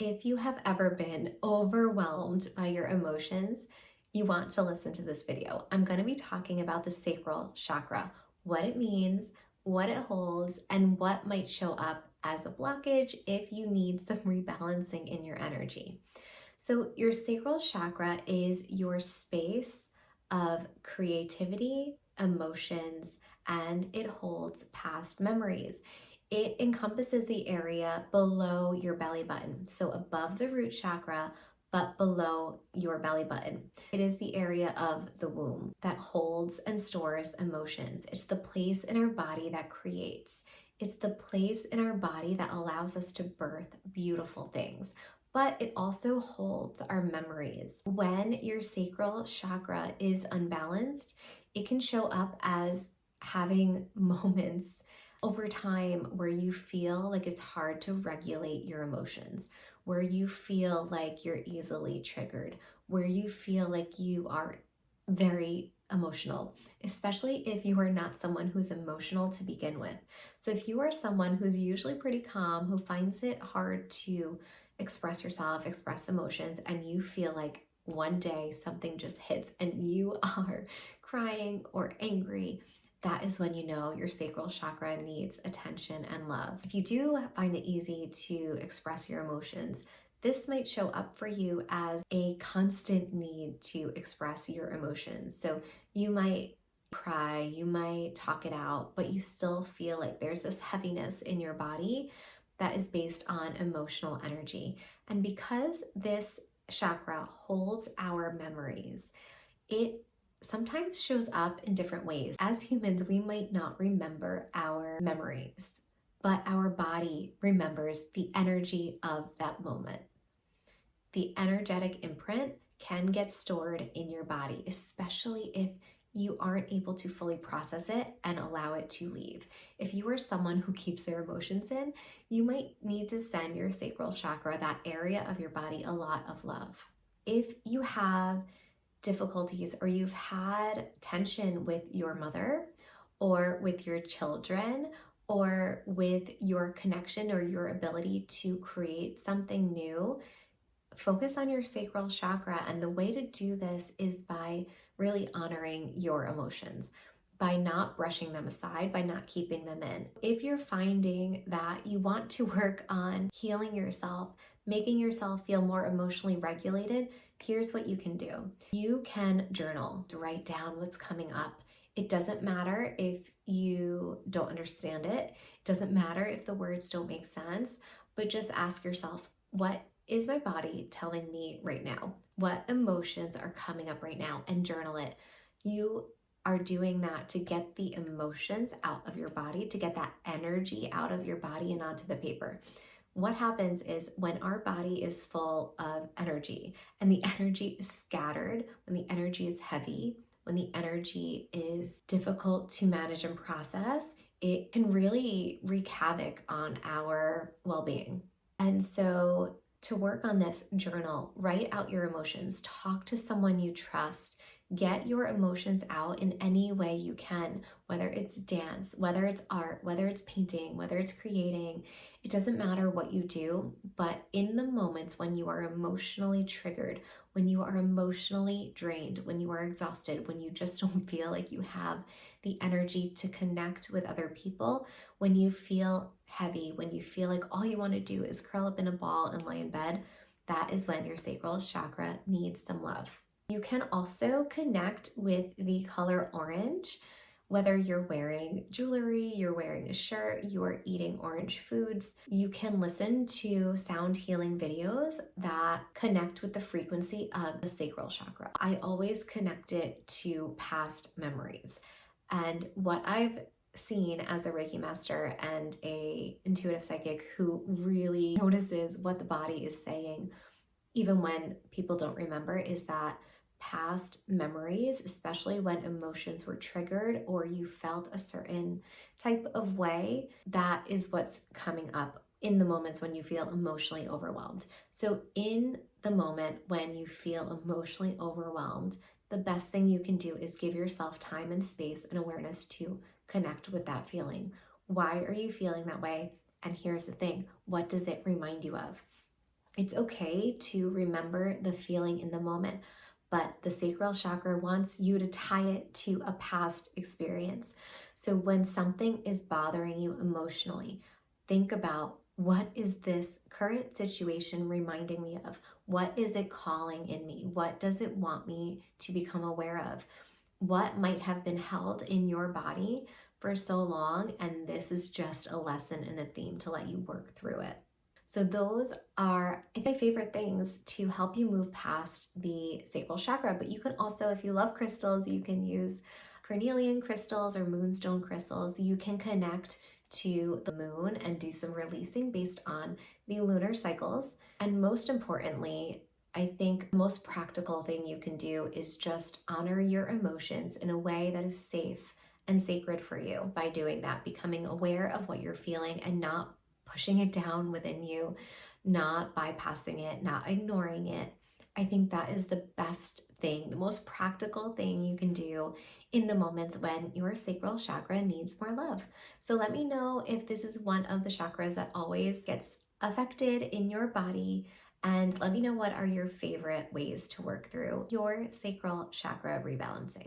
If you have ever been overwhelmed by your emotions, you want to listen to this video. I'm going to be talking about the sacral chakra, what it means, what it holds, and what might show up as a blockage if you need some rebalancing in your energy. So, your sacral chakra is your space of creativity, emotions, and it holds past memories. It encompasses the area below your belly button, so above the root chakra, but below your belly button. It is the area of the womb that holds and stores emotions. It's the place in our body that creates. It's the place in our body that allows us to birth beautiful things, but it also holds our memories. When your sacral chakra is unbalanced, it can show up as having moments over time where you feel like it's hard to regulate your emotions, where you feel like you're easily triggered, where you feel like you are very emotional, especially if you are not someone who's emotional to begin with. So if you are someone who's usually pretty calm, who finds it hard to express yourself, express emotions, and you feel like one day something just hits and you are crying or angry, that is when you know your sacral chakra needs attention and love. If you do find it easy to express your emotions, this might show up for you as a constant need to express your emotions. So you might cry, you might talk it out, but you still feel like there's this heaviness in your body that is based on emotional energy. And because this chakra holds our memories, it sometimes shows up in different ways. As humans, we might not remember our memories, but our body remembers the energy of that moment. The energetic imprint can get stored in your body, especially if you aren't able to fully process it and allow it to leave. If you are someone who keeps their emotions in, you might need to send your sacral chakra, that area of your body, a lot of love. If you have difficulties or you've had tension with your mother or with your children or with your connection or your ability to create something new, focus on your sacral chakra. And the way to do this is by really honoring your emotions, by not brushing them aside, by not keeping them in. If you're finding that you want to work on healing yourself, making yourself feel more emotionally regulated, here's what you can do. You can journal, write down what's coming up. It doesn't matter if you don't understand it. It doesn't matter if the words don't make sense, but just ask yourself, what is my body telling me right now? What emotions are coming up right now? And journal it. You are doing that to get the emotions out of your body, to get that energy out of your body and onto the paper. What happens is when our body is full of energy and the energy is scattered, when the energy is heavy, when the energy is difficult to manage and process, it can really wreak havoc on our well-being. And so to work on this, journal, write out your emotions, talk to someone you trust, get your emotions out in any way you can, whether it's dance, whether it's art, whether it's painting, whether it's creating. It doesn't matter what you do, but in the moments when you are emotionally triggered, when you are emotionally drained, when you are exhausted, when you just don't feel like you have the energy to connect with other people, when you feel heavy, when you feel like all you want to do is curl up in a ball and lay in bed, that is when your sacral chakra needs some love. You can also connect with the color orange, whether you're wearing jewelry, you're wearing a shirt, you're eating orange foods. You can listen to sound healing videos that connect with the frequency of the sacral chakra. I always connect it to past memories. And what I've seen as a Reiki Master and a intuitive psychic who really notices what the body is saying, even when people don't remember, is that past memories, especially when emotions were triggered or you felt a certain type of way, that is what's coming up in the moments when you feel emotionally overwhelmed. So in the moment when you feel emotionally overwhelmed, the best thing you can do is give yourself time and space and awareness to connect with that feeling. Why are you feeling that way? And here's the thing, what does it remind you of? It's okay to remember the feeling in the moment, but the sacral chakra wants you to tie it to a past experience. So when something is bothering you emotionally, think about, what is this current situation reminding me of? What is it calling in me? What does it want me to become aware of? What might have been held in your body for so long, and this is just a lesson and a theme to let you work through it. So those are my favorite things to help you move past the sacral chakra. But you can also, if you love crystals, you can use carnelian crystals or moonstone crystals. You can connect to the moon and do some releasing based on the lunar cycles. And most importantly, I think the most practical thing you can do is just honor your emotions in a way that is safe and sacred for you. By doing that, becoming aware of what you're feeling and not pushing it down within you, not bypassing it, not ignoring it. I think that is the best thing, the most practical thing you can do in the moments when your sacral chakra needs more love. So let me know if this is one of the chakras that always gets affected in your body, and let me know what are your favorite ways to work through your sacral chakra rebalancing.